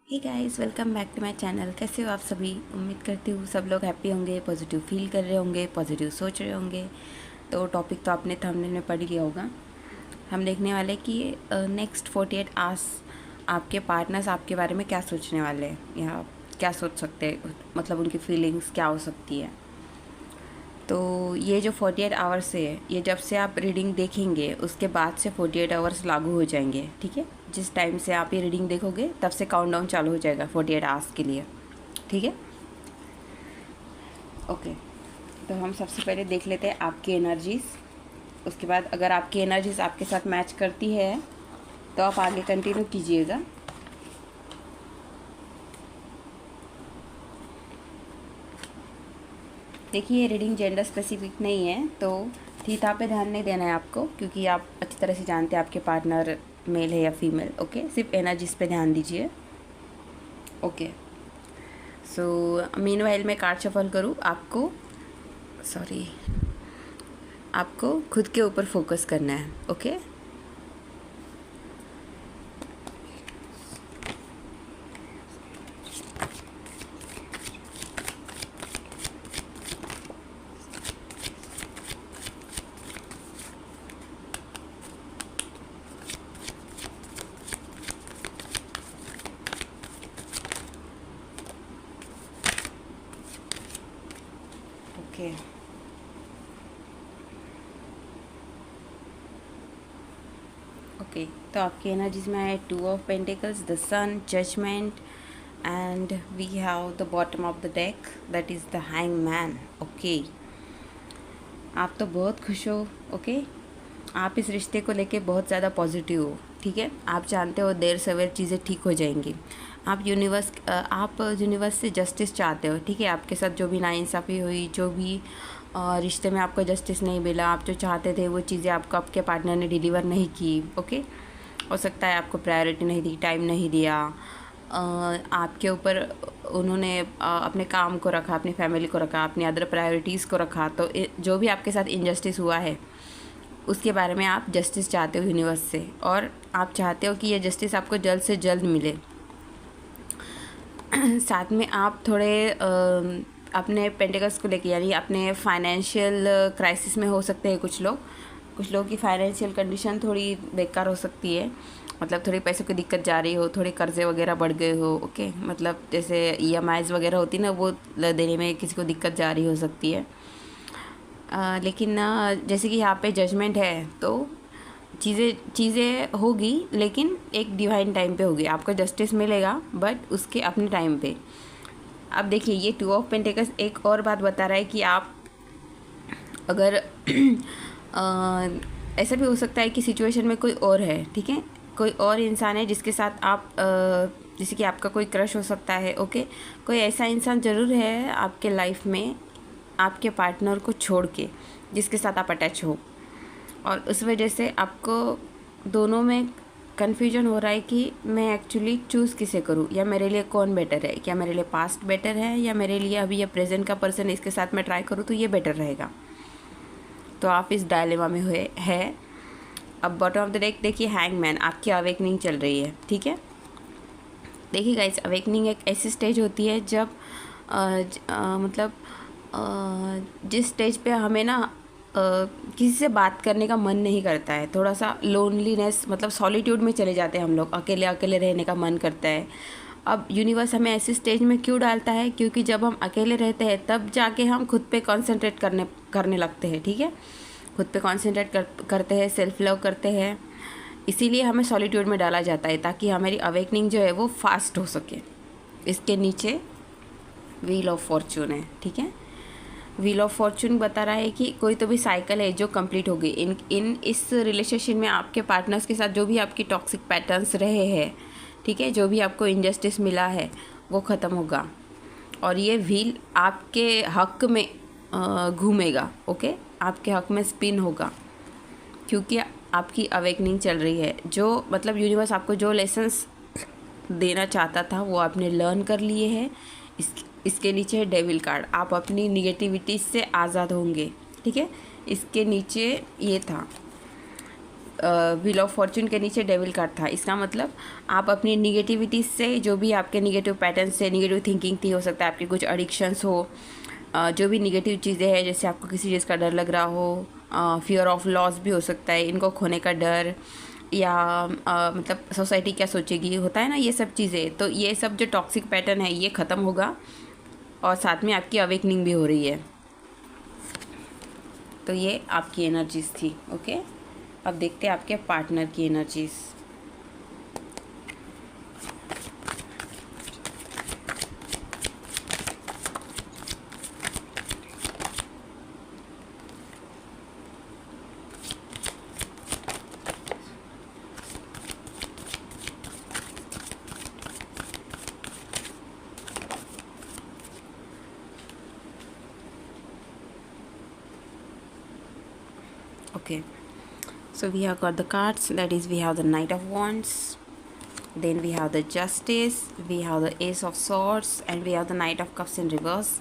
Hey guys, welcome back to my channel. कैसे हो आप सभी? उम्मीद करती हूँ सब लोग हैप्पी होंगे, पॉजिटिव फील कर रहे होंगे, पॉजिटिव सोच रहे होंगे। तो टॉपिक तो आपने थंबनेल में पढ़ लिया होगा। हम देखने वाले कि नेक्स्ट 48 आवर्स आपके पार्टनर्स आपके बारे में क्या सोचने वाले हैं या क्या सोच सकते हैं, मतलब उनकी फीलिंग्स क्या हो सकती है। तो ये जो 48 आवर्स है, ये जब से आप रीडिंग देखेंगे उसके बाद से 48 आवर्स लागू हो जाएंगे। ठीक है, जिस टाइम से आप ये रीडिंग देखोगे तब से काउंटडाउन चालू हो जाएगा 48 आवर्स के लिए। ठीक है, ओके। तो हम सबसे पहले देख लेते हैं आपकी एनर्जीज़। उसके बाद अगर आपकी एनर्जीज़ आपके साथ मैच करती है तो आप आगे कंटिन्यू कीजिएगा। देखिए, ये रीडिंग जेंडर स्पेसिफिक नहीं है, तो थीटा पे ध्यान नहीं देना है आपको, क्योंकि आप अच्छी तरह से जानते हैं आपके पार्टनर मेल है या फीमेल। ओके, सिर्फ एनर्जीज पे ध्यान दीजिए। ओके, सो मीनवाइल मैं कार्ड शफल करूँ। आपको खुद के ऊपर फोकस करना है। Okay, okay, okay. तो आपकी एनर्जीज में है 2 of pentacles, the sun, judgement, and we have the bottom of the deck, that is the hangman. Okay, आप तो बहुत खुश हो। ओके, आप इस रिश्ते को लेके बहुत ज़्यादा पॉजिटिव हो। ठीक है, आप जानते हो देर सवेर चीज़ें ठीक हो जाएंगी। आप यूनिवर्स से जस्टिस चाहते हो। ठीक है, आपके साथ जो भी नाइंसाफ़ी हुई, जो भी रिश्ते में आपको जस्टिस नहीं मिला, आप जो चाहते थे वो चीज़ें आपको आपके पार्टनर ने डिलीवर नहीं की। ओके, हो सकता है आपको प्रायोरिटी नहीं दी, टाइम नहीं दिया, आपके ऊपर उन्होंने अपने काम को रखा, अपनी फैमिली को रखा, अपनी अदर प्रायोरिटीज़ को रखा। तो जो भी आपके साथ इनजस्टिस हुआ है उसके बारे में आप जस्टिस चाहते हो यूनिवर्स से, और आप चाहते हो कि ये जस्टिस आपको जल्द से जल्द मिले। साथ में आप थोड़े अपने पेंटिकल्स को लेके, यानी अपने फाइनेंशियल क्राइसिस में हो सकते हैं कुछ लोगों की फाइनेंशियल कंडीशन थोड़ी बेकार हो सकती है। मतलब थोड़ी पैसों की दिक्कत जा रही हो, थोड़े कर्जे वगैरह बढ़ गए हो। ओके, मतलब जैसे EMIs वगैरह होती ना, वो देने में किसी को दिक्कत जा रही हो सकती है। लेकिन जैसे कि यहाँ पे जजमेंट है, तो चीज़ें होगी, लेकिन एक डिवाइन टाइम पे होगी। आपको जस्टिस मिलेगा, बट उसके अपने टाइम पे। अब देखिए, ये 2 ऑफ पेंटिकल्स एक और बात बता रहा है कि आप अगर ऐसा भी हो सकता है कि सिचुएशन में कोई और है। ठीक है, कोई और इंसान है जिसके साथ आप जैसे कि आपका कोई क्रश हो सकता है। ओके, कोई ऐसा इंसान ज़रूर है आपके लाइफ में, आपके पार्टनर को छोड़ के, जिसके साथ आप अटैच हो, और उस वजह से आपको दोनों में कन्फ्यूजन हो रहा है कि मैं एक्चुअली चूज़ किसे करूं, या मेरे लिए कौन बेटर है। क्या मेरे लिए पास्ट बेटर है, या मेरे लिए अभी ये प्रेजेंट का पर्सन इसके साथ मैं ट्राई करूं तो ये बेटर रहेगा। तो आप इस डायलेमा में हुए है। अब बॉटम ऑफ द डेक देखिए, हैंगमैन, आपकी अवेकनिंग चल रही है। ठीक है, देखिए गाइस, अवेकनिंग एक ऐसी स्टेज होती है जब मतलब जिस स्टेज पे हमें ना किसी से बात करने का मन नहीं करता है, थोड़ा सा लोनलीनेस, मतलब सॉलिट्यूड में चले जाते हैं हम लोग, अकेले अकेले रहने का मन करता है। अब यूनिवर्स हमें ऐसी स्टेज में क्यों डालता है? क्योंकि जब हम अकेले रहते हैं तब जाके हम खुद पे कॉन्सेंट्रेट करने लगते हैं। ठीक है, खुद पे कॉन्सेंट्रेट करते हैं, सेल्फ लव करते हैं। इसीलिए हमें सॉलिट्यूड में डाला जाता है, ताकि हमारी अवेकनिंग जो है वो फास्ट हो सके। इसके नीचे व्हील ऑफ फॉर्चून है। ठीक है, व्हील ऑफ फॉर्चून बता रहा है कि कोई तो भी साइकिल है जो कंप्लीट हो गई। इस रिलेशनशिप में आपके पार्टनर्स के साथ जो भी आपकी टॉक्सिक पैटर्न्स रहे हैं, ठीक है, जो भी आपको इनजस्टिस मिला है, वो ख़त्म होगा, और ये व्हील आपके हक में घूमेगा। ओके, आपके हक में स्पिन होगा, क्योंकि आपकी अवेकनिंग चल रही है। जो मतलब यूनिवर्स आपको जो लेसन्स देना चाहता था वो आपने लर्न कर लिए हैं। इसके नीचे है डेविल कार्ड, आप अपनी निगेटिविटी से आज़ाद होंगे। ठीक है, इसके नीचे ये था व्हील ऑफ फॉर्चून के नीचे डेविल कार्ड था। इसका मतलब आप अपनी निगेटिविटी से, जो भी आपके निगेटिव पैटर्न से निगेटिव थिंकिंग थी, हो सकता है आपके कुछ एडिक्शंस हो, जो भी निगेटिव चीज़ें हैं, जैसे आपको किसी चीज़ का डर लग रहा हो, फियर ऑफ लॉस भी हो सकता है, इनको खोने का डर, या मतलब सोसाइटी क्या सोचेगी, होता है ना ये सब चीज़ें। तो ये सब जो टॉक्सिक पैटर्न है ये ख़त्म होगा, और साथ में आपकी अवेकनिंग भी हो रही है। तो ये आपकी एनर्जीज थी। ओके, अब देखते हैं आपके पार्टनर की energies. Okay, so we have got the cards, that is we have the Knight of Wands, then we have the Justice, we have the Ace of Swords, and we have the Knight of Cups in reverse,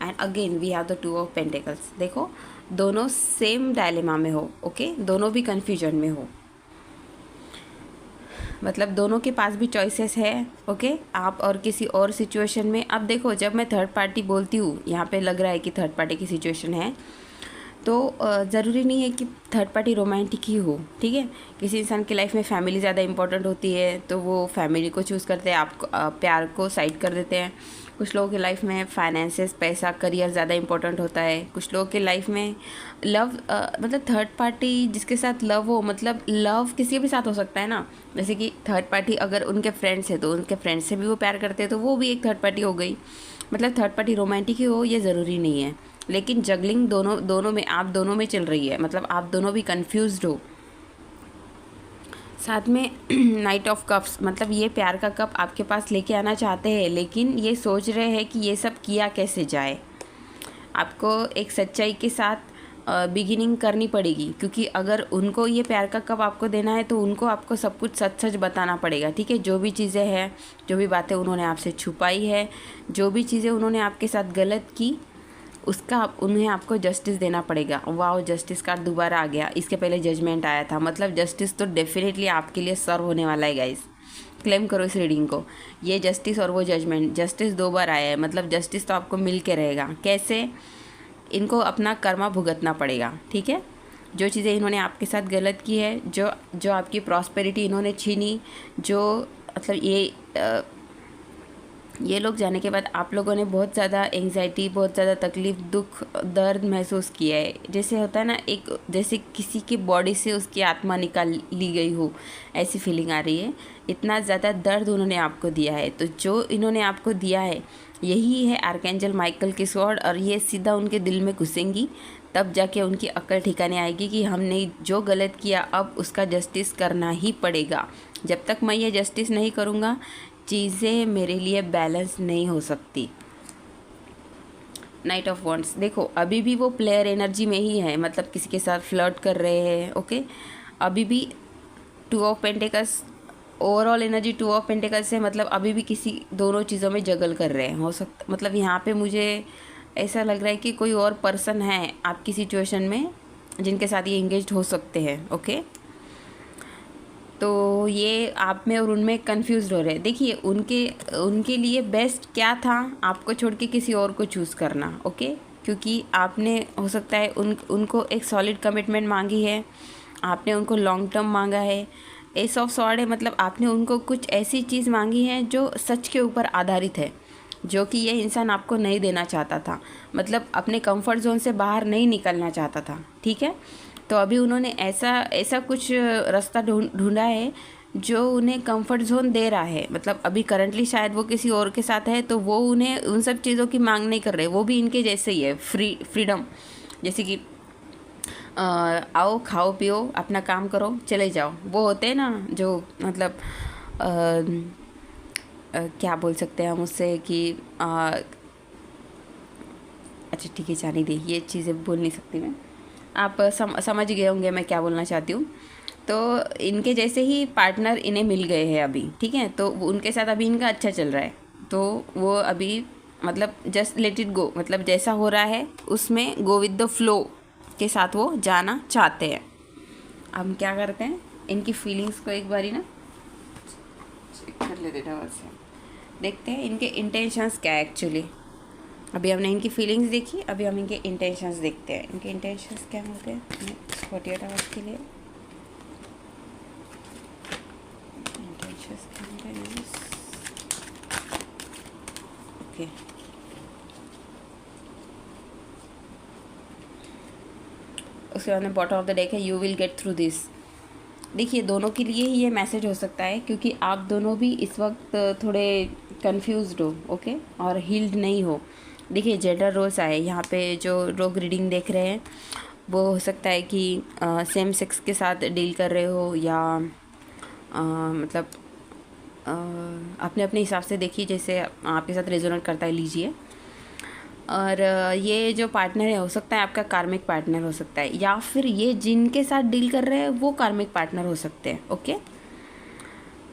and again we have the Two of Pentacles। देखो दोनों same dilemma में हो, okay, दोनों भी confusion में हो, मतलब दोनों के पास भी चॉइसेस है, ओके, आप और किसी और सिचुएशन में। अब देखो जब मैं थर्ड पार्टी बोलती हूँ, यहाँ पे लग रहा है कि थर्ड पार्टी की सिचुएशन है, तो ज़रूरी नहीं है कि थर्ड पार्टी रोमांटिक ही हो, ठीक है। किसी इंसान की लाइफ में फैमिली ज़्यादा इंपॉर्टेंट होती है, तो वो फैमिली को चूज़ करते हैं, आपको प्यार को साइड कर देते हैं। कुछ लोगों की लाइफ में फाइनेंसेस, पैसा, करियर ज़्यादा इंपॉर्टेंट होता है। कुछ लोगों की लाइफ में लव, मतलब थर्ड पार्टी जिसके साथ लव हो, मतलब लव किसी के भी साथ हो सकता है ना। जैसे कि थर्ड पार्टी अगर उनके फ्रेंड्स है तो उनके फ्रेंड्स से भी वो प्यार करते हैं, तो वो भी एक थर्ड पार्टी हो गई। मतलब थर्ड पार्टी रोमांटिक ही हो ये ज़रूरी नहीं है, लेकिन जगलिंग दोनों में, आप दोनों में चल रही है, मतलब आप दोनों भी कंफ्यूज्ड हो। साथ में नाइट ऑफ कप्स, मतलब ये प्यार का कप आपके पास लेके आना चाहते हैं, लेकिन ये सोच रहे हैं कि ये सब किया कैसे जाए। आपको एक सच्चाई के साथ बिगिनिंग करनी पड़ेगी, क्योंकि अगर उनको ये प्यार का कप आपको देना है तो उनको आपको सब कुछ सच सच बताना पड़ेगा, ठीक है। जो भी चीज़ें हैं, जो भी बातें उन्होंने आपसे छुपाई है, जो भी चीज़ें उन्होंने आपके साथ गलत की, उसका उन्हें आपको जस्टिस देना पड़ेगा। वाह, जस्टिस कार्ड दोबारा आ गया। इसके पहले जजमेंट आया था, मतलब जस्टिस तो डेफिनेटली आपके लिए सर्व होने वाला है गाइस। क्लेम करो इस रीडिंग को। ये जस्टिस और वो जजमेंट, जस्टिस 2 बार आया है, मतलब जस्टिस तो आपको मिल के रहेगा। कैसे? इनको अपना कर्मा भुगतना पड़ेगा, ठीक है। जो चीज़ें इन्होंने आपके साथ गलत की है, जो आपकी प्रॉस्पेरिटी इन्होंने छीनी, जो मतलब ये लोग जाने के बाद आप लोगों ने बहुत ज़्यादा एंग्जाइटी, बहुत ज़्यादा तकलीफ़, दुख, दर्द महसूस किया है। जैसे होता है ना, एक जैसे किसी की बॉडी से उसकी आत्मा निकाल ली गई हो, ऐसी फीलिंग आ रही है। इतना ज़्यादा दर्द उन्होंने आपको दिया है। तो जो इन्होंने आपको दिया है यही है आर्कएंजल माइकल की स्वॉर्ड, और ये सीधा उनके दिल में घुसेंगी, तब जाके उनकी अक्ल ठिकाने आएगी कि हमने जो गलत किया अब उसका जस्टिस करना ही पड़ेगा। जब तक मैं ये जस्टिस नहीं करूँगा, चीज़ें मेरे लिए बैलेंस नहीं हो सकती। नाइट ऑफ वॉन्ड्स, देखो अभी भी वो प्लेयर एनर्जी में ही है, मतलब किसी के साथ फ्लर्ट कर रहे हैं, ओके। अभी भी 2 of pentacles, overall energy 2 of pentacles है, मतलब अभी भी किसी दोनों चीज़ों में जगल कर रहे हैं, हो सकता, मतलब यहाँ पे मुझे ऐसा लग रहा है कि कोई और पर्सन है आपकी सिचुएशन में जिनके साथ ये इंगेज्ड हो सकते हैं, ओके। तो ये आप में और उनमें कंफ्यूज हो रहे हैं। देखिए उनके लिए बेस्ट क्या था, आपको छोड़ के किसी और को चूज़ करना, ओके। क्योंकि आपने हो सकता है उनको एक सॉलिड कमिटमेंट मांगी है, आपने उनको लॉन्ग टर्म मांगा है। एस ऑफ स्वॉर्ड है, मतलब आपने उनको कुछ ऐसी चीज़ मांगी है जो सच के ऊपर आधारित है, जो कि ये इंसान आपको नहीं देना चाहता था, मतलब अपने कंफर्ट जोन से बाहर नहीं निकलना चाहता था, ठीक है। तो अभी उन्होंने ऐसा कुछ रास्ता ढूंढा है जो उन्हें कंफर्ट जोन दे रहा है। मतलब अभी करंटली शायद वो किसी और के साथ है, तो वो उन्हें उन सब चीज़ों की मांग नहीं कर रहे, वो भी इनके जैसे ही है, फ्रीडम। जैसे कि आओ, खाओ पियो, अपना काम करो, चले जाओ, वो होते हैं ना जो मतलब क्या बोल सकते हैं हम उससे कि अच्छा ठीक है, जाने दे, ये चीज़ें बोल नहीं सकती मैं, आप समझ गए होंगे मैं क्या बोलना चाहती हूँ। तो इनके जैसे ही पार्टनर इन्हें मिल गए हैं अभी, ठीक है। तो उनके साथ अभी इनका अच्छा चल रहा है, तो वो अभी मतलब जस्ट लेट इट गो, मतलब जैसा हो रहा है उसमें गो विद द फ्लो के साथ वो जाना चाहते हैं, हम क्या करते हैं, इनकी फीलिंग्स को एक बारी ना चेक कर लेते डबल से, देखते हैं इनके इंटेंशंस क्या है एक्चुअली। अभी हमने इनकी फीलिंग्स देखी, अभी हम इनके इंटेंशंस देखते हैं। इनके इंटेंशंस क्या होते हैं 48 आवर्स के लिए। इंटेंशंस क्या होते हैं, ओके। उसके बाद में बॉटम ऑफ द डेक है, you will get through this. देखिए दोनों के लिए ही ये मैसेज हो सकता है, क्योंकि आप दोनों भी इस वक्त थोड़े कंफ्यूज्ड हो, ओके, और हील्ड नहीं हो। देखिए जेंडर रोल्स आए यहाँ पे, जो लोग रीडिंग देख रहे हैं वो हो सकता है कि सेम सेक्स के साथ डील कर रहे हो, या मतलब अपने अपने हिसाब से देखिए जैसे आपके साथ रेजोनेट करता है, लीजिए। और ये जो पार्टनर है हो सकता है आपका कार्मिक पार्टनर हो सकता है, या फिर ये जिनके साथ डील कर रहे हैं वो कार्मिक पार्टनर हो सकते हैं, ओके।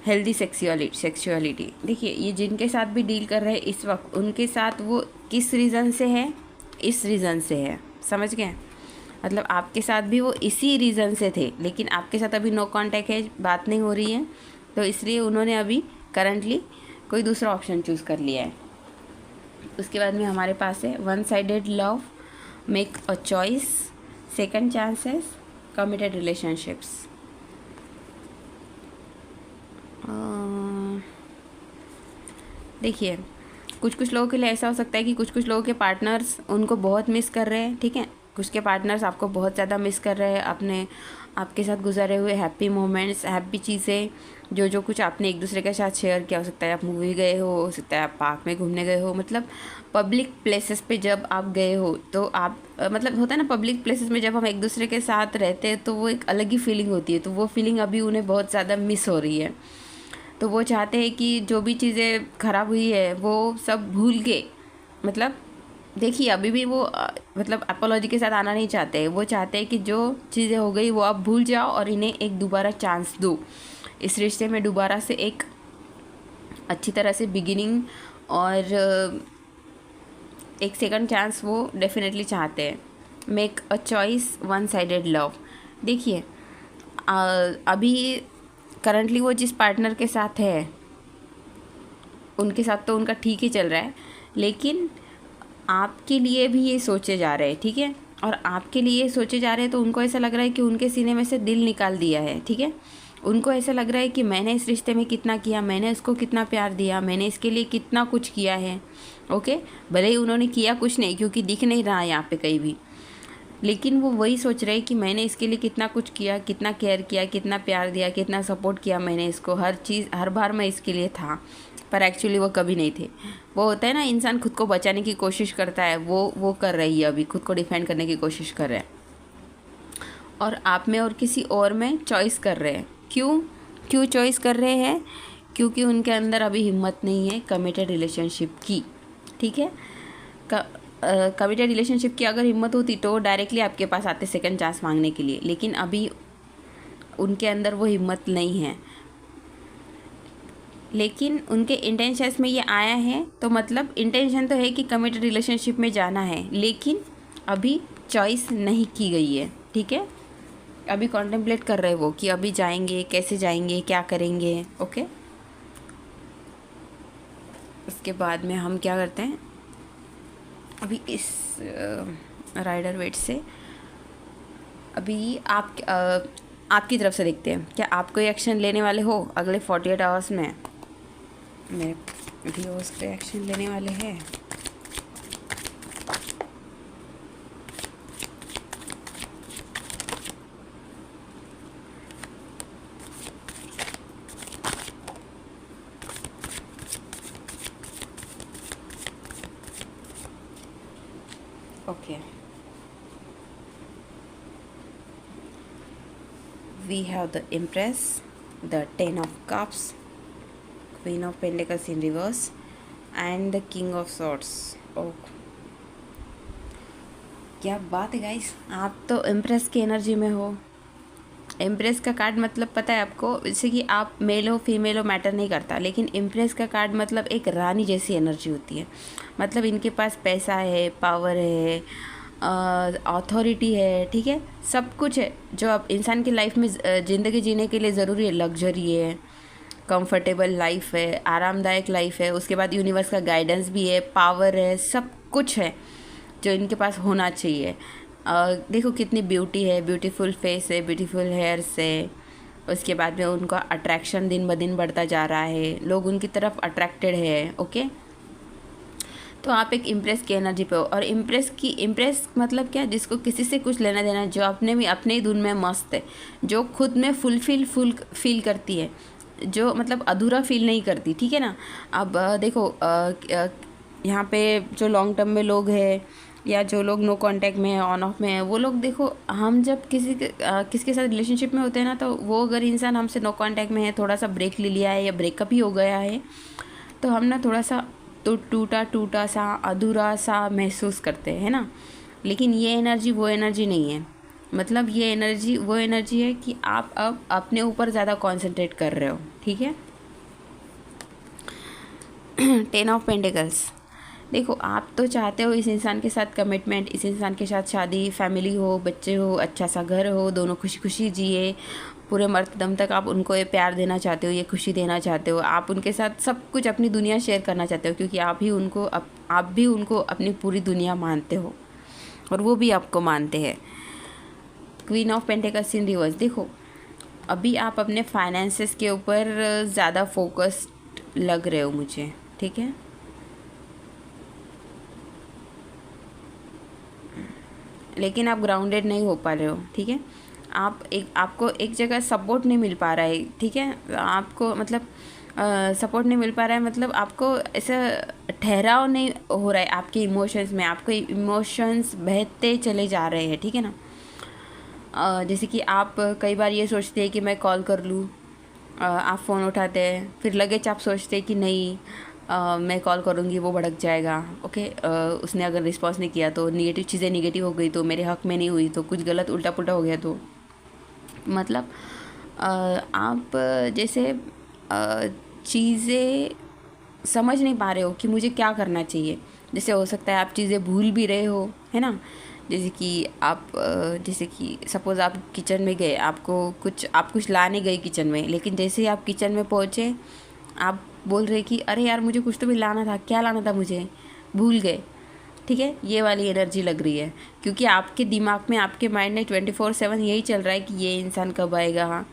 हेल्दी सेक्सुअलिटी, देखिए ये जिनके साथ भी डील कर रहे हैं इस वक्त, उनके साथ वो किस रीज़न से है, इस रीज़न से है, समझ गए। मतलब आपके साथ भी वो इसी रीज़न से थे, लेकिन आपके साथ अभी नो कांटेक्ट है, बात नहीं हो रही है, तो इसलिए उन्होंने अभी करंटली कोई दूसरा ऑप्शन चूज़ कर लिया है। उसके बाद में हमारे पास है one sided love, make a choice, second chances, committed relationships. देखिए कुछ लोगों के लिए ऐसा हो सकता है कि कुछ लोगों के पार्टनर्स उनको बहुत मिस कर रहे हैं, ठीक है। कुछ के पार्टनर्स आपको बहुत ज़्यादा मिस कर रहे हैं, आपके साथ गुजरे हुए हैप्पी मोमेंट्स, हैप्पी चीज़ें, जो कुछ आपने एक दूसरे के साथ शेयर किया। हो सकता है आप मूवी गए हो सकता है आप पार्क में घूमने गए हो, मतलब पब्लिक प्लेसेस पे जब आप गए हो तो आप मतलब होता है ना, पब्लिक प्लेसेस में जब हम एक दूसरे के साथ रहते हैं तो वो एक अलग ही फीलिंग होती है। तो वो फीलिंग अभी उन्हें बहुत ज़्यादा मिस हो रही है, तो वो चाहते हैं कि जो भी चीज़ें ख़राब हुई है वो सब भूल के, मतलब देखिए अभी भी वो मतलब अपोलॉजी के साथ आना नहीं चाहते हैं। वो चाहते हैं कि जो चीज़ें हो गई वो आप भूल जाओ और इन्हें एक दोबारा चांस दो, इस रिश्ते में दोबारा से एक अच्छी तरह से बिगिनिंग और एक सेकंड चांस वो डेफिनेटली चाहते हैं। Make a choice, one sided love. देखिए अभी करंटली वो जिस पार्टनर के साथ है उनके साथ तो उनका ठीक ही चल रहा है, लेकिन आपके लिए भी ये सोचे जा रहे हैं, ठीक है। और आपके लिए सोचे जा रहे हैं तो उनको ऐसा लग रहा है कि उनके सीने में से दिल निकाल दिया है, ठीक है। उनको ऐसा लग रहा है कि मैंने इस रिश्ते में कितना किया, मैंने उसको कितना प्यार दिया, मैंने इसके लिए कितना कुछ किया है, ओके। भले ही उन्होंने किया कुछ नहीं, क्योंकि दिख नहीं रहा है यहाँ पे कहीं भी, लेकिन वो वही सोच रहे हैं कि मैंने इसके लिए कितना कुछ किया, कितना केयर किया, कितना प्यार दिया, कितना सपोर्ट किया मैंने इसको, हर चीज़ हर बार मैं इसके लिए था, पर एक्चुअली वो कभी नहीं थे। वो होता है ना, इंसान खुद को बचाने की कोशिश करता है, वो कर रही है, अभी खुद को डिफेंड करने की कोशिश कर रहे हैं, और आप में और किसी और में चॉइस कर रहे हैं। क्यों चॉइस कर रहे हैं? क्योंकि उनके अंदर अभी हिम्मत नहीं है कमिटेड रिलेशनशिप की, ठीक है। कमिटेड रिलेशनशिप की अगर हिम्मत होती तो डायरेक्टली आपके पास आते सेकंड चांस मांगने के लिए, लेकिन अभी उनके अंदर वो हिम्मत नहीं है। लेकिन उनके इंटेंशंस में ये आया है, तो मतलब इंटेंशन तो है कि कमिटेड रिलेशनशिप में जाना है, लेकिन अभी चॉइस नहीं की गई है, ठीक है। अभी कॉन्टेम्पलेट कर रहे वो कि अभी जाएंगे, कैसे जाएंगे, क्या करेंगे, ओके। उसके बाद में हम क्या करते हैं, अभी इस राइडर वेट से अभी आपकी तरफ से देखते हैं, क्या आप कोई एक्शन लेने वाले हो अगले 48 आवर्स में? मेरे व्यूअर्स पे एक्शन लेने वाले हैं। Okay, we have the Empress, the 10 of Cups, Queen of Pentacles in reverse, and the King of Swords. Oh, क्या बात है गाइस, आप तो एम्प्रेस की एनर्जी में हो। एम्प्रेस का कार्ड मतलब पता है आपको, जैसे कि आप मेल हो फीमेल हो मैटर नहीं करता, लेकिन एम्प्रेस का कार्ड मतलब एक रानी जैसी एनर्जी होती है। मतलब इनके पास पैसा है, पावर है, अथॉरिटी है, ठीक है, सब कुछ है जो अब इंसान की लाइफ में ज़िंदगी जीने के लिए ज़रूरी है। लग्जरी है, कंफर्टेबल लाइफ है, आरामदायक लाइफ है, उसके बाद यूनिवर्स का गाइडेंस भी है, पावर है, सब कुछ है जो इनके पास होना चाहिए। देखो कितनी ब्यूटी है, ब्यूटीफुल फेस है, ब्यूटीफुल हेयर्स है, उसके बाद में उनका अट्रैक्शन दिन ब दिन बढ़ता जा रहा है, लोग उनकी तरफ अट्रैक्टेड है। ओके, तो आप एक इम्प्रेस की एनर्जी पे हो। और इम्प्रेस मतलब क्या, जिसको किसी से कुछ लेना देना, जो अपने ही धुन में मस्त है, जो खुद में फुल फील करती है, जो मतलब अधूरा फील नहीं करती, ठीक है ना। अब देखो यहाँ पे जो लॉन्ग टर्म में लोग हैं या जो लोग नो कांटेक्ट में है, ऑन ऑफ में है, वो लोग देखो, हम जब किसके साथ रिलेशनशिप में होते हैं ना, तो वो अगर इंसान हमसे नो कांटेक्ट में है, थोड़ा सा ब्रेक ले लिया है या ब्रेकअप ही हो गया है, तो हम ना थोड़ा सा तो टूटा सा अधूरा सा महसूस करते हैं ना। लेकिन ये एनर्जी वो एनर्जी नहीं है। मतलब ये एनर्जी वो एनर्जी है कि आप अब अपने ऊपर ज़्यादा कंसंट्रेट कर रहे हो, ठीक है। 10 ऑफ पेंटिकल्स, देखो आप तो चाहते हो इस इंसान के साथ कमिटमेंट, इस इंसान के साथ शादी, फैमिली हो, बच्चे हो, अच्छा सा घर हो, दोनों खुशी खुशी जिए, पूरे मरते दम तक आप उनको ये प्यार देना चाहते हो, ये खुशी देना चाहते हो, आप उनके साथ सब कुछ अपनी दुनिया शेयर करना चाहते हो, क्योंकि आप भी उनको अपनी पूरी दुनिया मानते हो और वो भी आपको मानते हैं। Queen of pentacles in reverse, देखो अभी आप अपने फाइनेंसेस के ऊपर ज़्यादा फोकस्ड लग रहे हो मुझे, ठीक है। लेकिन आप ग्राउंडेड नहीं हो पा रहे हो, ठीक है। आपको एक जगह सपोर्ट नहीं मिल पा रहा है, ठीक है। आपको मतलब सपोर्ट नहीं मिल पा रहा है, मतलब आपको ऐसा ठहराव नहीं हो रहा है आपके इमोशंस में, आपके इमोशंस बहते चले जा रहे हैं, ठीक है ना। जैसे कि आप कई बार ये सोचते हैं कि मैं कॉल कर लूँ, आप फ़ोन उठाते हैं, फिर लगेच आप सोचते हैं कि नहीं मैं कॉल करूँगी वो भड़क जाएगा, ओके, उसने अगर रिस्पॉन्स नहीं किया तो नेगेटिव चीज़ें नेगेटिव हो गई तो मेरे हक़ में नहीं हुई तो कुछ गलत उल्टा पुल्टा हो गया तो मतलब आप जैसे चीज़ें समझ नहीं पा रहे हो कि मुझे क्या करना चाहिए। जैसे हो सकता है आप चीज़ें भूल भी रहे हो, है ना। जैसे कि सपोज़ आप किचन में गए, आप कुछ लाने गए किचन में, लेकिन जैसे ही आप किचन में पहुँचे आप बोल रहे कि अरे यार मुझे कुछ तो भी लाना था, क्या लाना था मुझे, भूल गए, ठीक है। ये वाली एनर्जी लग रही है, क्योंकि आपके दिमाग में, आपके माइंड में 24/7 यही चल रहा है कि ये इंसान कब आएगा,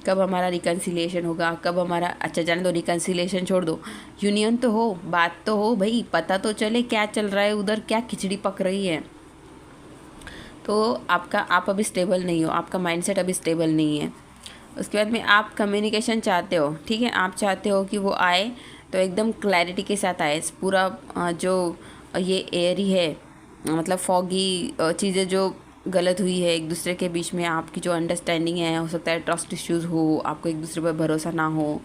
कब हमारा रिकन्सिलिएशन होगा, कब हमारा, अच्छा जाने दो, रिकन्सिलिएशन छोड़ दो, यूनियन तो हो, बात तो हो भाई, पता तो चले क्या चल रहा है उधर, क्या खिचड़ी पक रही है। तो आप अभी स्टेबल नहीं हो, आपका माइंडसेट अभी स्टेबल नहीं है। उसके बाद में आप कम्युनिकेशन चाहते हो, ठीक है। आप चाहते हो कि वो आए तो एकदम क्लैरिटी के साथ आए, पूरा जो ये एयरी है, मतलब फॉगी चीज़ें जो गलत हुई है एक दूसरे के बीच में, आपकी जो अंडरस्टैंडिंग है, हो सकता है ट्रस्ट इश्यूज़ हो, आपको एक दूसरे पर भरोसा ना हो।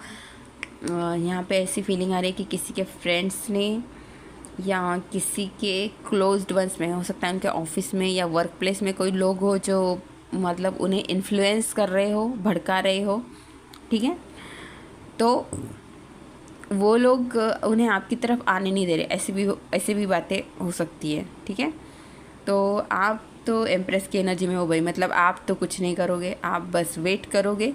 यहाँ पे ऐसी फीलिंग आ रही है कि किसी के फ्रेंड्स ने या किसी के क्लोज्ड वंस में, हो सकता है उनके ऑफिस में या वर्क प्लेस में कोई लोग हो जो मतलब उन्हें इन्फ्लुएंस कर रहे हो, भड़का रहे हो, ठीक है। तो वो लोग उन्हें आपकी तरफ आने नहीं दे रहे, ऐसी भी बातें हो सकती है, ठीक है। तो आप तो एम्प्रेस की एनर्जी में हो भाई, मतलब आप तो कुछ नहीं करोगे, आप बस वेट करोगे।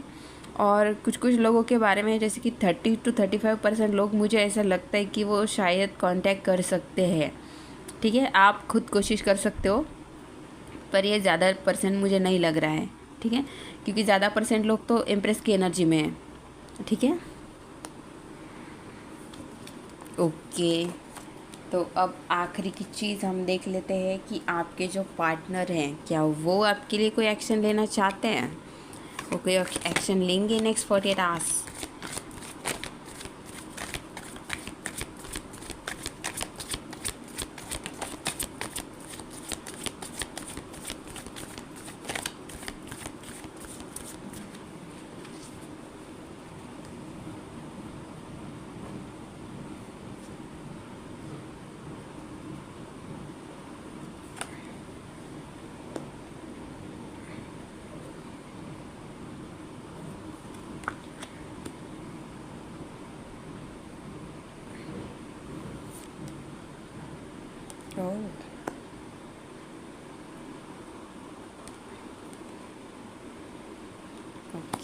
और कुछ लोगों के बारे में, जैसे कि 30 to 35% लोग, मुझे ऐसा लगता है कि वो शायद कांटेक्ट कर सकते हैं, ठीक है। आप खुद कोशिश कर सकते हो, पर ये ज़्यादा परसेंट मुझे नहीं लग रहा है, ठीक है, क्योंकि ज़्यादा परसेंट लोग तो एम्प्रेस की एनर्जी में है, ठीक है। ओके, तो अब आखिरी की चीज़ हम देख लेते हैं कि आपके जो पार्टनर हैं, क्या वो आपके लिए कोई एक्शन लेना चाहते हैं, वो कोई एक्शन लेंगे नेक्स्ट 48 आवर्स।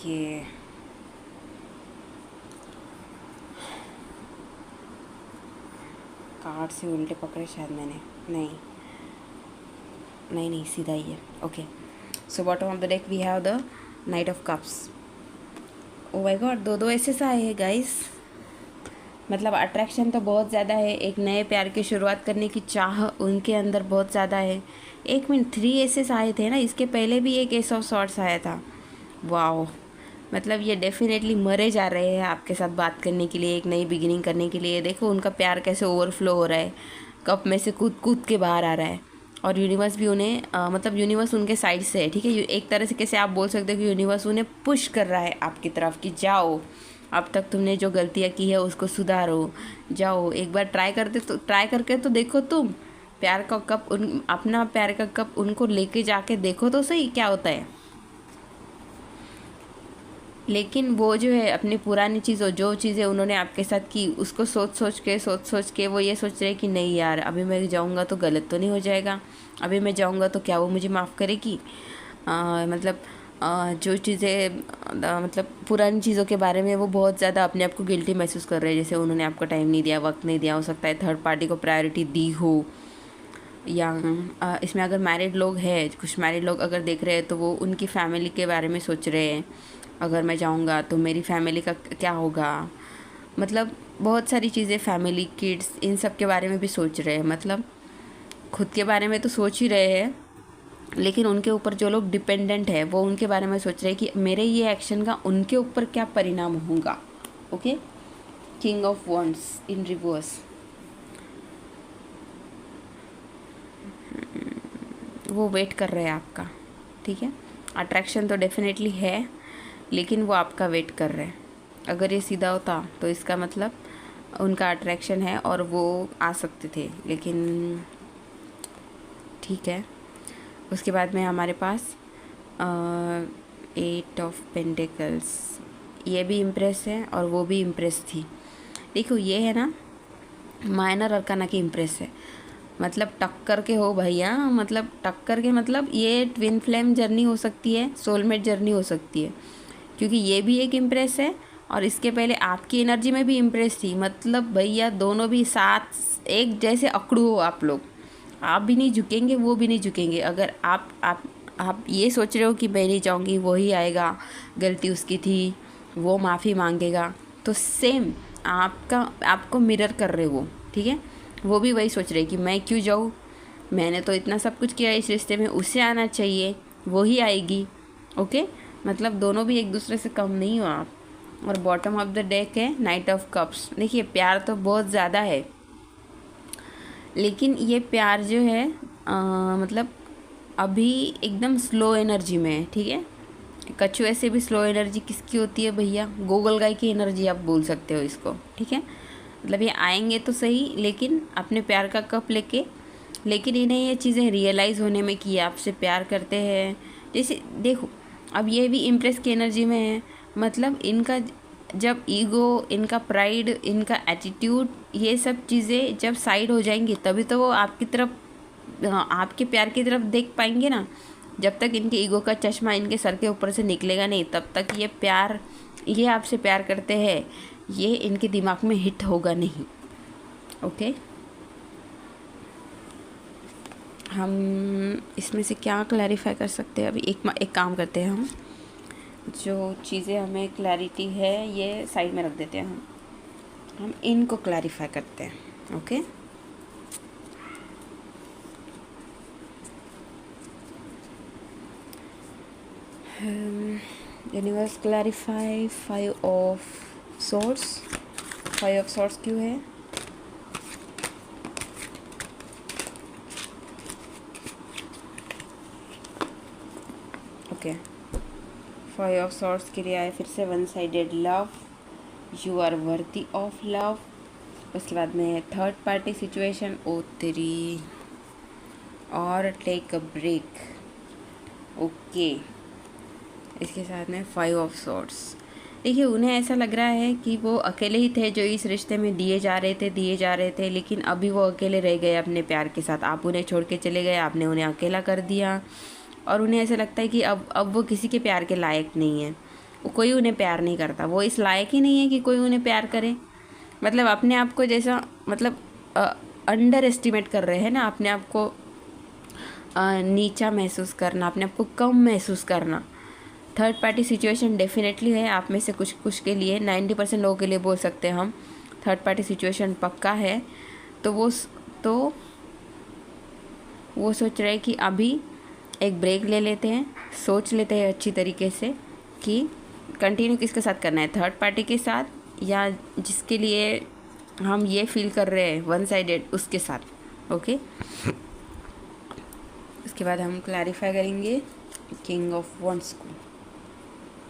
ये कार्ड से उल्टे पकड़े शायद मैंने, नहीं सीधा ही है। Okay, so bottom of the deck we have the knight of cups. Oh my God, दो ऐसे आए हैं गाइस। मतलब अट्रैक्शन तो बहुत ज़्यादा है, एक नए प्यार की शुरुआत करने की चाह उनके अंदर बहुत ज़्यादा है। 1 मिनट, 3 एसेस आए थे ना, इसके पहले भी एक एस ऑफ सॉर्ट्स आया था। वाओ, मतलब ये डेफिनेटली मरे जा रहे हैं आपके साथ बात करने के लिए, एक नई बिगिनिंग करने के लिए। देखो उनका प्यार कैसे ओवरफ्लो हो रहा है, कप में से कूद कूद के बाहर आ रहा है। और यूनिवर्स भी उन्हें मतलब यूनिवर्स उनके साइड से है, ठीक है। एक तरह से कैसे आप बोल सकते हो कि यूनिवर्स उन्हें पुश कर रहा है आपकी तरफ कि जाओ, अब तक तुमने जो गलतियाँ की है उसको सुधारो, जाओ एक बार ट्राई करके तो देखो तुम। प्यार का कप अपना प्यार का कप उनको लेके जाके देखो तो सही क्या होता है। लेकिन वो जो है अपनी पुरानी चीज़ और जो चीज़ें उन्होंने आपके साथ की उसको सोच के वो ये सोच रहे कि नहीं यार, अभी मैं जाऊँगा तो गलत तो नहीं हो जाएगा, अभी मैं जाऊँगा तो क्या वो मुझे माफ़ करेगी। जो चीज़ें मतलब पुरानी चीज़ों के बारे में वो बहुत ज़्यादा अपने आप को गिल्टी महसूस कर रहे हैं। जैसे उन्होंने आपको टाइम नहीं दिया, वक्त नहीं दिया, हो सकता है थर्ड पार्टी को प्रायोरिटी दी हो। या इसमें अगर मैरिड लोग हैं, कुछ मैरिड लोग अगर देख रहे हैं तो वो उनकी फैमिली के बारे में सोच रहे हैं, अगर मैं जाऊंगा तो मेरी फैमिली का क्या होगा। मतलब बहुत सारी चीज़ें, फैमिली, किड्स, इन सब के बारे में भी सोच रहे हैं। मतलब खुद के बारे में तो सोच ही रहे हैं, लेकिन उनके ऊपर जो लोग डिपेंडेंट है वो उनके बारे में सोच रहे हैं कि मेरे ये एक्शन का उनके ऊपर क्या परिणाम होगा। Okay, king of wands in reverse. वो वेट कर रहे हैं आपका, ठीक है। अट्रैक्शन तो डेफिनेटली है, लेकिन वो आपका वेट कर रहे हैं। अगर ये सीधा होता तो इसका मतलब उनका अट्रैक्शन है और वो आ सकते थे, लेकिन ठीक है। उसके बाद में हमारे पास 8 ऑफ पेंटिकल्स, ये भी इम्प्रेस है और वो भी इम्प्रेस थी। देखो ये है ना माइनर अरकाना की इम्प्रेस है, मतलब टक्कर के हो भैया, मतलब टक्कर के, मतलब ये ट्विन फ्लेम जर्नी हो सकती है, सोलमेट जर्नी हो सकती है, क्योंकि ये भी एक इम्प्रेस है और इसके पहले आपकी एनर्जी में भी इम्प्रेस थी। मतलब भैया दोनों भी साथ एक जैसे अकड़ू हो आप लोग, आप भी नहीं झुकेंगे, वो भी नहीं झुकेंगे। अगर आप ये सोच रहे हो कि मैं नहीं चाहूँगी, वही आएगा, गलती उसकी थी, वो माफ़ी मांगेगा, तो सेम आपको मिरर कर रहे वो, ठीक है। वो भी वही सोच रहे कि मैं क्यों जाऊँ, मैंने तो इतना सब कुछ किया इस रिश्ते में, उससे आना चाहिए, वो ही आएगी। ओके, मतलब दोनों भी एक दूसरे से कम नहीं हो आप। और बॉटम ऑफ द डेक है नाइट ऑफ कप्स। देखिए प्यार तो बहुत ज़्यादा है, लेकिन ये प्यार जो है मतलब अभी एकदम स्लो एनर्जी में है, ठीक है। कछुए से भी स्लो एनर्जी किसकी होती है भैया, गोगल गाय की एनर्जी आप बोल सकते हो इसको, ठीक है। मतलब ये आएंगे तो सही, लेकिन अपने प्यार का कप लेके, लेकिन इन्हें ये चीज़ें रियलाइज़ होने में कि आपसे प्यार करते हैं। जैसे देखो अब ये भी इम्प्रेस की एनर्जी में है, मतलब इनका जब ईगो, इनका प्राइड, इनका एटीट्यूड, ये सब चीज़ें जब साइड हो जाएंगी तभी तो वो आपकी तरफ, आपके प्यार की तरफ देख पाएंगे ना। जब तक इनके ईगो का चश्मा इनके सर के ऊपर से निकलेगा नहीं, तब तक ये प्यार, ये आपसे प्यार करते हैं, ये इनके दिमाग में हिट होगा नहीं। ओके, हम इसमें से क्या क्लैरिफाई कर सकते हैं अभी, एक काम करते हैं, हम जो चीज़ें हमें क्लैरिटी है ये साइड में रख देते हैं, हम इनको क्लैरिफाई करते हैं। Okay, universe clarify 5 of sorts. 5 of sorts क्यों है? ओके, 5 ऑफ सॉर्ट्स के लिए आए फिर से one sided love, you are worthy of love. उसके बाद में थर्ड पार्टी सिचुएशन, ओ तेरी, और टेक अ ब्रेक। ओके, इसके साथ में 5 ऑफ सॉर्ट्स। देखिए उन्हें ऐसा लग रहा है कि वो अकेले ही थे जो इस रिश्ते में दिए जा रहे थे, लेकिन अभी वो अकेले रह गए अपने प्यार के साथ। आप उन्हें छोड़ के चले गए, आपने उन्हें अकेला कर दिया, और उन्हें ऐसा लगता है कि अब वो किसी के प्यार के लायक नहीं है। कोई उन्हें प्यार नहीं करता, वो इस लायक ही नहीं है कि कोई उन्हें प्यार करे। मतलब अपने आप को जैसा मतलब अंडर एस्टिमेट कर रहे हैं ना, अपने आप को नीचा महसूस करना, अपने आप को कम महसूस करना। थर्ड पार्टी सिचुएशन डेफिनेटली है आप में से कुछ के लिए, 90% लोगों के लिए बोल सकते हैं हम, थर्ड पार्टी सिचुएशन पक्का है। तो वो सोच रहे हैं कि अभी एक ब्रेक ले लेते हैं, सोच लेते हैं अच्छी तरीके से कि कंटिन्यू किसके साथ करना है, थर्ड पार्टी के साथ या जिसके लिए हम ये फील कर रहे हैं वन साइडेड, उसके साथ। ओके, उसके बाद हम क्लैरिफाई करेंगे किंग ऑफ वंस को।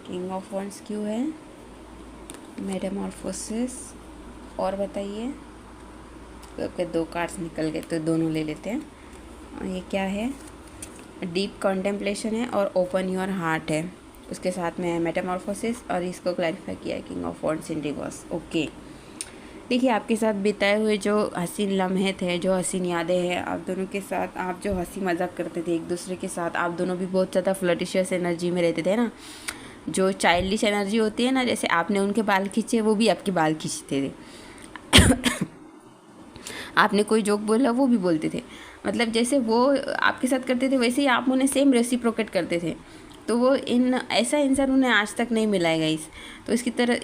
किंग ऑफ वंस क्यों है, मेटामॉर्फोसिस, और बताइए। तो आपके 2 कार्ड्स निकल गए तो दोनों ले लेते हैं। और ये क्या है, डीप कॉन्टेम्पलेशन है और ओपन योर हार्ट है, उसके साथ में है मेटामॉर्फोसिस, और इसको क्लैरिफाई किया है king of wands in reverse. Okay, देखिए आपके साथ बिताए हुए जो हसीन लम्हे थे, जो हसीन यादें हैं आप दोनों के साथ, आप जो हंसी मजाक करते थे एक दूसरे के साथ, आप दोनों भी बहुत ज़्यादा फ्लर्टिशियस एनर्जी में रहते थे ना, जो चाइल्डिश एनर्जी होती है ना, जैसे आपने उनके बाल खींचे वो भी आपके बाल खींचते थे आपने कोई जोक बोला वो भी बोलते थे, मतलब जैसे वो आपके साथ करते थे वैसे ही आप उन्हें सेम रेसिप्रोकेट करते थे। तो वो ऐसा इंसान उन्हें आज तक नहीं मिला है गाइस। तो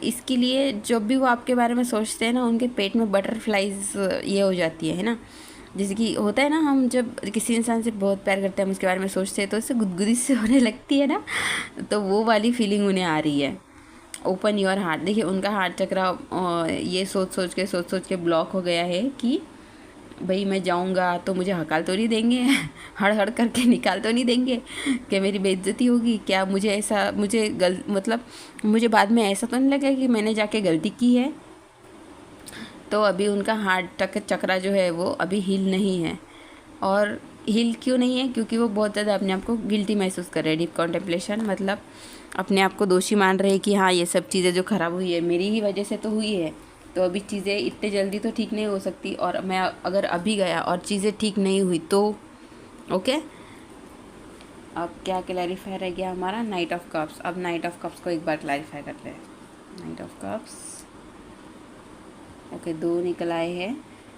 इसके लिए जब भी वो आपके बारे में सोचते हैं ना, उनके पेट में बटरफ्लाइज ये हो जाती है ना, जैसे कि होता है ना, हम जब किसी इंसान से बहुत प्यार करते हैं, हम उसके बारे में सोचते हैं तो उससे गुदगुदी से होने लगती है ना, तो वो वाली फीलिंग उन्हें आ रही है। ओपन योर हार्ट, देखिए उनका हार्ट चक्रा ये सोच सोच के ब्लॉक हो गया है कि भाई मैं जाऊंगा तो मुझे हकाल तो नहीं देंगे हड़ हड़ करके निकाल तो नहीं देंगे कि मेरी बेइज्जती होगी क्या, मतलब मुझे बाद में ऐसा तो नहीं लगा कि मैंने जाके गलती की है। तो अभी उनका हार्ट चक्रा जो है वो अभी हील नहीं है। और हील क्यों नहीं है, क्योंकि वो बहुत ज़्यादा अपने आप को गिल्टी महसूस कर रहे हैं। डीप कॉन्टेम्पलेशन मतलब अपने आप को दोषी मान रहे हैं कि हाँ ये सब चीज़ें जो ख़राब हुई है मेरी ही वजह से तो हुई है, तो अभी चीज़ें इतने जल्दी तो ठीक नहीं हो सकती, और मैं अगर अभी गया और चीज़ें ठीक नहीं हुई तो ओके। अब क्या क्लैरिफाई रह गया हमारा, नाइट ऑफ कप्स। अब नाइट ऑफ कप्स को एक बार क्लैरिफाई करते हैं। नाइट ऑफ कप्स ओके, 2 निकल आए हैं।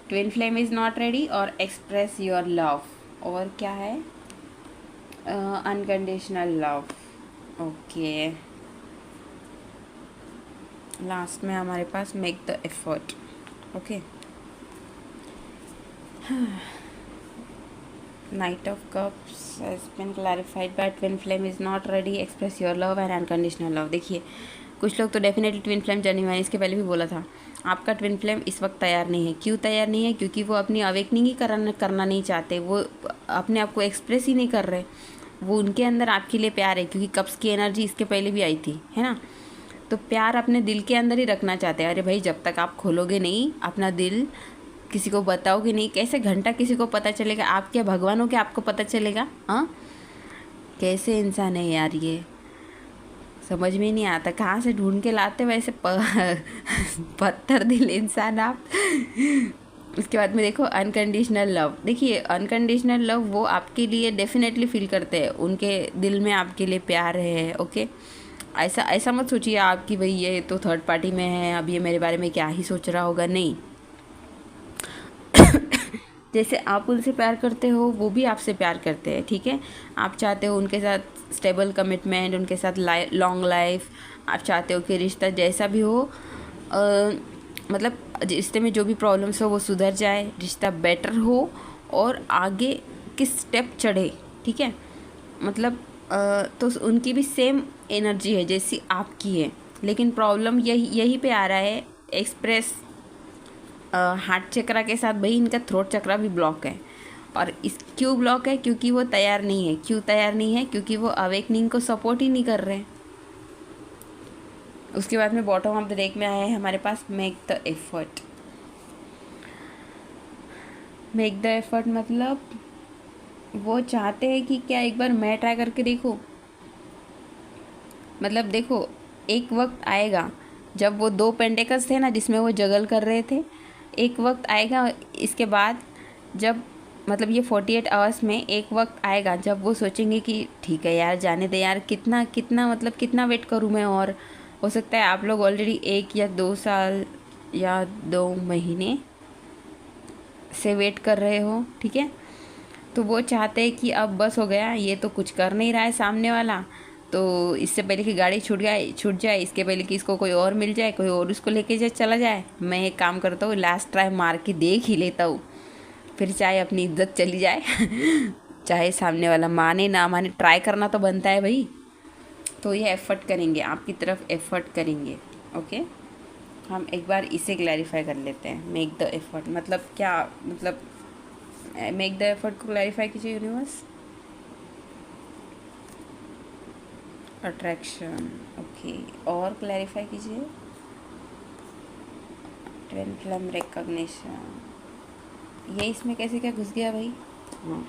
Twin flame is not ready और एक्सप्रेस योर लव, और क्या है, अनकंडीशनल लव। ओके, लास्ट में हमारे पास make the effort. Okay, knight of cups has been clarified by twin flame is not ready, express your love and unconditional love. देखिए कुछ लोग तो डेफिनेटली ट्विन फ्लेम जर्नी, मैंने इसके पहले भी बोला था, आपका ट्विन फ्लेम इस वक्त तैयार नहीं है। क्यों तैयार नहीं है, क्योंकि वो अपनी अवेकनिंग ही करना नहीं चाहते, वो अपने आप को एक्सप्रेस ही नहीं कर रहे। वो उनके अंदर आपके लिए प्यार है, क्योंकि कप्स की एनर्जी इसके पहले भी आई थी, है ना, तो प्यार अपने दिल के अंदर ही रखना चाहते हैं। अरे भाई जब तक आप खोलोगे नहीं अपना दिल, किसी को बताओगे नहीं, कैसे घंटा किसी को पता चलेगा, आप क्या भगवान हो क्या आपको पता चलेगा? हाँ, कैसे इंसान है यार, ये समझ में नहीं आता, कहाँ से ढूंढ के लाते वैसे पत्थर दिल इंसान आप। उसके बाद में देखो अनकंडीशनल लव। देखिए अनकंडीशनल लव वो आपके लिए डेफिनेटली फील करते हैं, उनके दिल में आपके लिए प्यार है। ओके, ऐसा मत सोचिए आप कि भाई ये तो थर्ड पार्टी में है, अब ये मेरे बारे में क्या ही सोच रहा होगा, नहीं। जैसे आप उनसे प्यार करते हो वो भी आपसे प्यार करते हैं, ठीक है। आप चाहते हो उनके साथ स्टेबल कमिटमेंट, उनके साथ लॉन्ग लाइफ, आप चाहते हो कि रिश्ता जैसा भी हो मतलब रिश्ते में जो भी प्रॉब्लम्स हो वो सुधर जाए, रिश्ता बेटर हो और आगे किस स्टेप चढ़े, ठीक है। मतलब तो उनकी भी सेम एनर्जी है जैसी आपकी है, लेकिन प्रॉब्लम यही पे आ रहा है, एक्सप्रेस हार्ट चक्रा के साथ भाई इनका थ्रोट चक्रा भी ब्लॉक है। और इस क्यों ब्लॉक है, क्योंकि वो तैयार नहीं है। क्यों तैयार नहीं है, क्योंकि वो अवेकनिंग को सपोर्ट ही नहीं कर रहे। उसके बाद में बॉटम ऑफ द डेक में आया है हमारे पास make the effort. Make the effort मतलब वो चाहते हैं कि क्या एक बार मैं ट्राई करके देखूं। मतलब देखो एक वक्त आएगा जब वो 2 पेंटिकल्स थे ना जिसमें वो जगल कर रहे थे, एक वक्त आएगा इसके बाद जब मतलब ये 48 आवर्स में एक वक्त आएगा जब वो सोचेंगे कि ठीक है यार, जाने दे यार, कितना कितना मतलब कितना वेट करूँ मैं। और हो सकता है आप लोग ऑलरेडी 1 या 2 साल या 2 महीने से वेट कर रहे हो, ठीक है। तो वो चाहते हैं कि अब बस हो गया, ये तो कुछ कर नहीं रहा है सामने वाला, तो इससे पहले कि गाड़ी छूट जाए, इसके पहले कि इसको कोई और मिल जाए, कोई और उसको लेके चला जाए, मैं एक काम करता हूँ, लास्ट ट्राई मार के देख ही लेता हूँ, फिर चाहे अपनी इज्जत चली जाए चाहे सामने वाला माने ना माने, ट्राई करना तो बनता है भाई। तो ये एफ़र्ट करेंगे, आपकी तरफ एफ़र्ट करेंगे। ओके, हम एक बार इसे क्लैरिफाई कर लेते हैं। मेक द एफ़र्ट मतलब क्या, मतलब मेक द एफ़र्ट को क्लैरिफाई कीजिए यूनिवर्स। अट्रैक्शन, ओके, और क्लैरिफाई कीजिए। ट्विन फ्लेम रिकॉग्निशन, ये इसमें कैसे क्या घुस गया भाई। हाँ,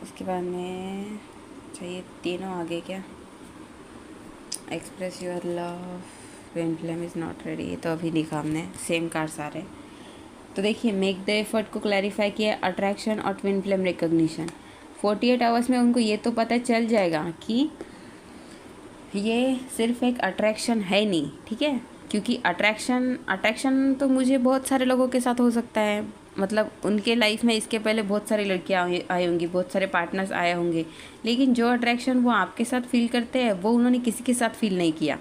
उसके बाद में चाहिए तीनों आगे क्या, express your love, twin flame is not ready, ये तो अभी लिखा हमने, सेम कार्ड्स आ रहे। तो देखिए, मेक द एफर्ट को क्लैरिफाई किया, अट्रैक्शन और ट्विन फ्लेम रिकॉग्निशन। 48 आवर्स में उनको ये तो पता चल जाएगा कि ये सिर्फ एक अट्रैक्शन है नहीं, ठीक है। क्योंकि अट्रैक्शन तो मुझे बहुत सारे लोगों के साथ हो सकता है, मतलब उनके लाइफ में इसके पहले बहुत सारी लड़कियाँ आई होंगी, बहुत सारे पार्टनर्स आए होंगे, लेकिन जो अट्रैक्शन वो आपके साथ फील करते हैं वो उन्होंने किसी के साथ फील नहीं किया।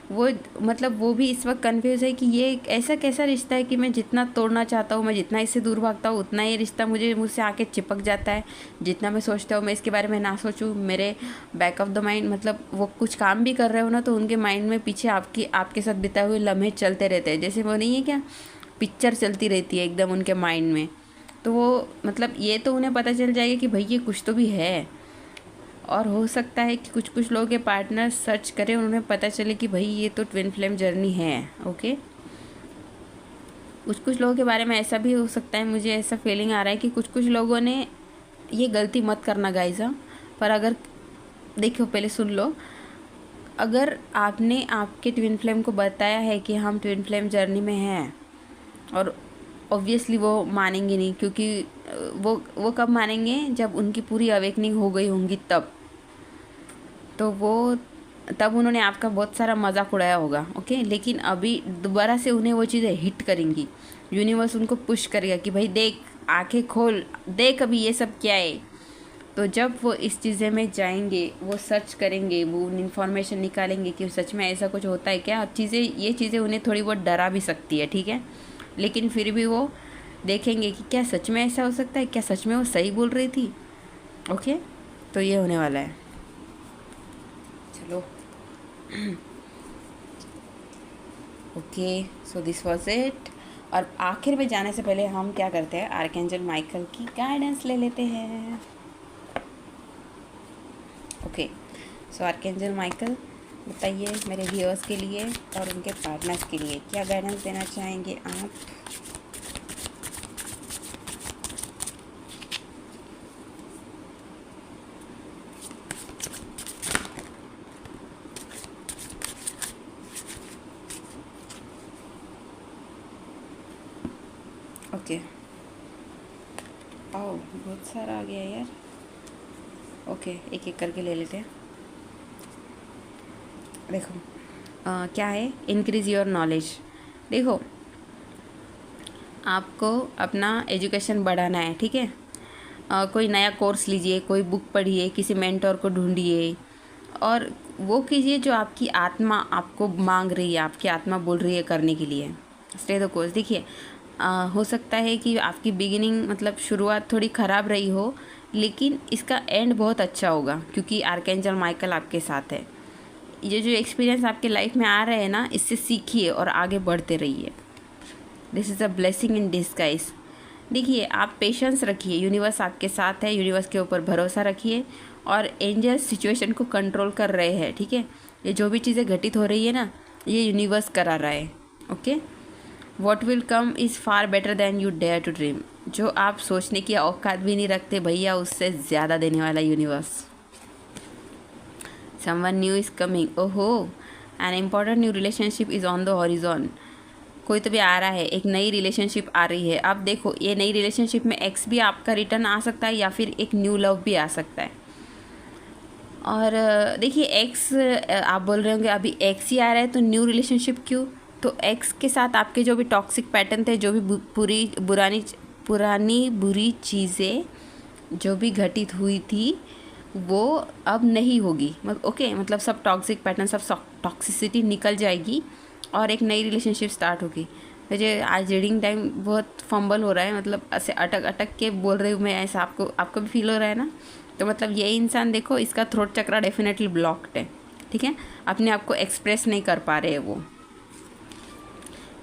वो मतलब वो भी इस वक्त कंफ्यूज है कि ये एक ऐसा कैसा रिश्ता है कि मैं जितना तोड़ना चाहता हूँ, मैं जितना इससे दूर भागता हूँ, उतना ये रिश्ता मुझसे आके चिपक जाता है। जितना मैं सोचता हूँ मैं इसके बारे में ना सोचूँ, मेरे बैक ऑफ द माइंड, मतलब वो कुछ काम भी कर रहे हो ना तो उनके माइंड में पीछे आपके साथ बिताए हुए लम्हे चलते रहते हैं, जैसे वो नहीं है क्या, पिक्चर चलती रहती है एकदम उनके माइंड में। तो वो मतलब ये तो उन्हें पता चल जाएगा कि भाई ये कुछ तो भी है। और हो सकता है कि कुछ लोगों के पार्टनर सर्च करें, उन्हें पता चले कि भाई ये तो ट्विन फ्लेम जर्नी है। ओके, कुछ लोगों के बारे में ऐसा भी हो सकता है, मुझे ऐसा फीलिंग आ रहा है कि कुछ लोगों ने ये गलती मत करना गाइज़। पर अगर देखो, पहले सुन लो, अगर आपने आपके ट्विन फ्लेम को बताया है कि हम ट्विन फ्लेम जर्नी में हैं, और ऑब्वियसली वो मानेंगे नहीं, क्योंकि वो कब मानेंगे जब उनकी पूरी अवेकनिंग हो गई होंगी तब। तो वो तब उन्होंने आपका बहुत सारा मजाक उड़ाया होगा। ओके, लेकिन अभी दोबारा से उन्हें वो चीज़ें हिट करेंगी, यूनिवर्स उनको पुश करेगा कि भाई देख, आंखें खोल, देख अभी ये सब क्या है। तो जब वो इस चीज़ें में जाएंगे, वो सर्च करेंगे, वो इन्फॉर्मेशन निकालेंगे कि सच में ऐसा कुछ होता है क्या। और ये चीज़ें उन्हें थोड़ी बहुत डरा भी सकती है, ठीक है, लेकिन फिर भी वो देखेंगे कि क्या सच में ऐसा हो सकता है, क्या सच में वो सही बोल रही थी। ओके, तो ये होने वाला है। चलो okay, so this was it. और आखिर में जाने से पहले हम क्या करते हैं, आर्कएंजल माइकल की गाइडेंस ले लेते हैं। ओके, सो आर्कएंजल माइकल, बताइए मेरे व्यूअर्स के लिए और उनके पार्टनर्स के लिए क्या गाइडेंस देना चाहेंगे आप। ओके, आओ, बहुत सारा आ गया यार। ओके, एक एक करके ले लेते हैं। देखो क्या है, इंक्रीज़ योर नॉलेज। देखो, आपको अपना एजुकेशन बढ़ाना है, ठीक है। कोई नया कोर्स लीजिए, कोई बुक पढ़िए, किसी मेंटोर को ढूंढिए, और वो कीजिए जो आपकी आत्मा आपको मांग रही है, आपकी आत्मा बोल रही है करने के लिए। Stay the course. देखिए, हो सकता है कि आपकी बिगिनिंग, मतलब शुरुआत थोड़ी ख़राब रही हो, लेकिन इसका एंड बहुत अच्छा होगा, क्योंकि आर्कएंजल माइकल आपके साथ है। ये जो एक्सपीरियंस आपके लाइफ में आ रहे हैं ना, इससे सीखिए और आगे बढ़ते रहिए। This is a blessing in disguise. देखिए, आप पेशेंस रखिए, यूनिवर्स आपके साथ है, यूनिवर्स के ऊपर भरोसा रखिए, और एंजल्स सिचुएशन को कंट्रोल कर रहे हैं, ठीक है। ये जो भी चीज़ें घटित हो रही है ना, ये यूनिवर्स करा रहा है। Okay, what will come is far better than you dare to dream. जो आप सोचने की औकात भी नहीं रखते भैया, उससे ज़्यादा देने वाला universe. Someone new is coming. ओहो, an important new relationship is on the horizon. कोई तो भी आ रहा है, एक नई रिलेशनशिप आ रही है। अब देखो ये नई रिलेशनशिप में एक्स भी आपका रिटर्न आ सकता है या फिर एक न्यू लव भी आ सकता है। और देखिए एक्स, आप बोल रहे होंगे अभी एक्स ही आ रहा है तो न्यू रिलेशनशिप क्यों? तो एक्स के साथ आपके जो भी टॉक्सिक पैटर्न थे, जो भी पुरानी बुरी चीज़ें जो भी घटित हुई थी वो अब नहीं होगी। ओके, मतलब सब टॉक्सिक पैटर्न, सब टॉक्सिसिटी निकल जाएगी और एक नई रिलेशनशिप स्टार्ट होगी। मुझे आज रीडिंग टाइम बहुत फंबल हो रहा है, मतलब ऐसे अटक अटक के बोल रही हूँ मैं, ऐसा आपको भी फील हो रहा है ना? तो मतलब ये इंसान देखो, इसका थ्रोट चक्रा डेफिनेटली ब्लॉक्ड है, ठीक है, अपने आप को एक्सप्रेस नहीं कर पा रहे हैं वो।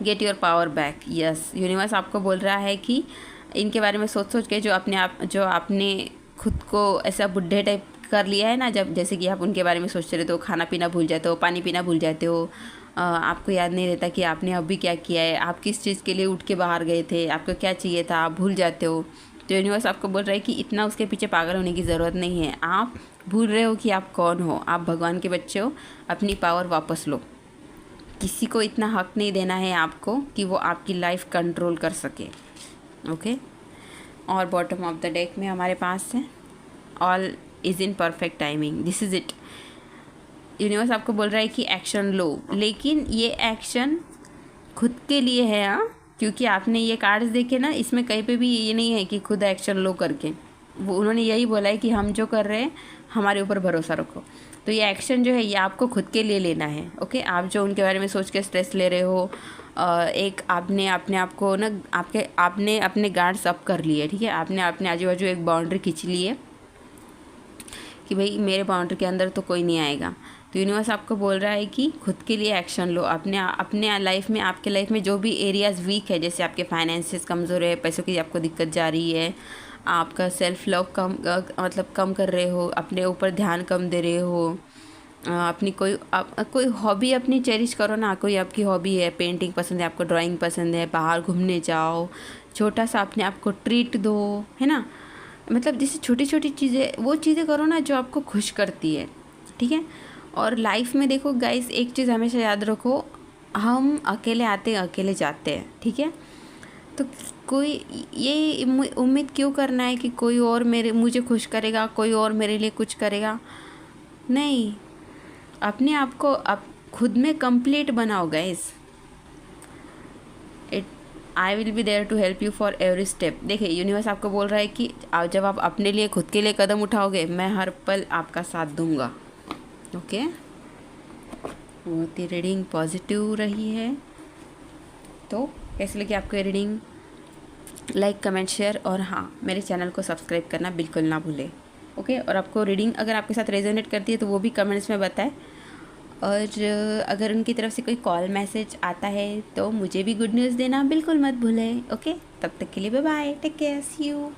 Get your power back, yes, universe आपको बोल रहा है कि इनके बारे में सोच के जो आपने खुद को ऐसा बुढ़े टाइप कर लिया है ना, जब जैसे कि आप उनके बारे में सोचते रहते हो, खाना पीना भूल जाते हो, पानी पीना भूल जाते हो, आपको याद नहीं रहता कि आपने अभी क्या किया है, आप किस चीज़ के लिए उठ के बाहर गए थे, आपको क्या चाहिए था, आप भूल जाते हो। तो यूनिवर्स आपको बोल रहा है कि इतना उसके पीछे पागल होने की ज़रूरत नहीं है। आप भूल रहे हो कि आप कौन हो, आप भगवान के बच्चे हो, अपनी पावर वापस लो। किसी को इतना हक नहीं देना है आपको कि वो आपकी लाइफ कंट्रोल कर सके। ओके, और बॉटम ऑफ द डेक में हमारे पास है all is in perfect timing, this is it. Universe आपको बोल रहा है कि एक्शन लो, लेकिन ये एक्शन खुद के लिए है, हाँ, क्योंकि आपने ये कार्ड्स देखे ना, इसमें कहीं पे भी ये नहीं है कि खुद एक्शन लो करके। वो उन्होंने यही बोला है कि हम जो कर रहे हैं हमारे ऊपर भरोसा रखो। तो ये एक्शन जो है ये आपको खुद के लिए लेना है। ओके, आप जो उनके बारे में सोच के स्ट्रेस ले रहे हो, एक आपने अपने आप को ना, आपने अपने गार्ड्स अप कर लिए, ठीक है, आपने अपने आजू बाजू एक बाउंड्री खींच ली है कि भाई मेरे बाउंड्री के अंदर तो कोई नहीं आएगा। तो यूनिवर्स आपको बोल रहा है कि खुद के लिए एक्शन लो। अपने लाइफ में, आपके लाइफ में जो भी एरियाज़ वीक है, जैसे आपके फाइनेंसेस कमज़ोर है, पैसों की आपको दिक्कत जा रही है, आपका सेल्फ लव कम कर रहे हो, अपने ऊपर ध्यान कम दे रहे हो, अपनी कोई हॉबी अपनी चेरिश करो ना। कोई आपकी हॉबी है, पेंटिंग पसंद है आपको, ड्राइंग पसंद है, बाहर घूमने जाओ, छोटा सा अपने आप को ट्रीट दो, है ना, मतलब जैसे छोटी छोटी चीज़ें, वो चीज़ें करो ना जो आपको खुश करती है, ठीक है। और लाइफ में देखो गाइस, एक चीज़ हमेशा याद रखो, हम अकेले आते हैं अकेले जाते हैं, ठीक है। तो कोई ये उम्मीद क्यों करना है कि कोई और मुझे खुश करेगा, कोई और मेरे लिए कुछ करेगा? नहीं, अपने आप को आप खुद में कंप्लीट बनाओ guys. I will be there to help you for every step. देखिए यूनिवर्स आपको बोल रहा है कि जब आप अपने लिए, खुद के लिए कदम उठाओगे, मैं हर पल आपका साथ दूंगा। ओके, बहुत ही रीडिंग पॉजिटिव रही है। तो कैसे लगी आपको ये रीडिंग? लाइक, कमेंट, शेयर, और हाँ, मेरे चैनल को सब्सक्राइब करना बिल्कुल ना भूलें। ओके, और आपको रीडिंग अगर आपके साथ रेजोनेट करती है तो वो भी कमेंट्स में बताएं। और अगर उनकी तरफ से कोई कॉल मैसेज आता है तो मुझे भी गुड न्यूज़ देना बिल्कुल मत भूलें। ओके, तब तक के लिए bye bye, take care, see you.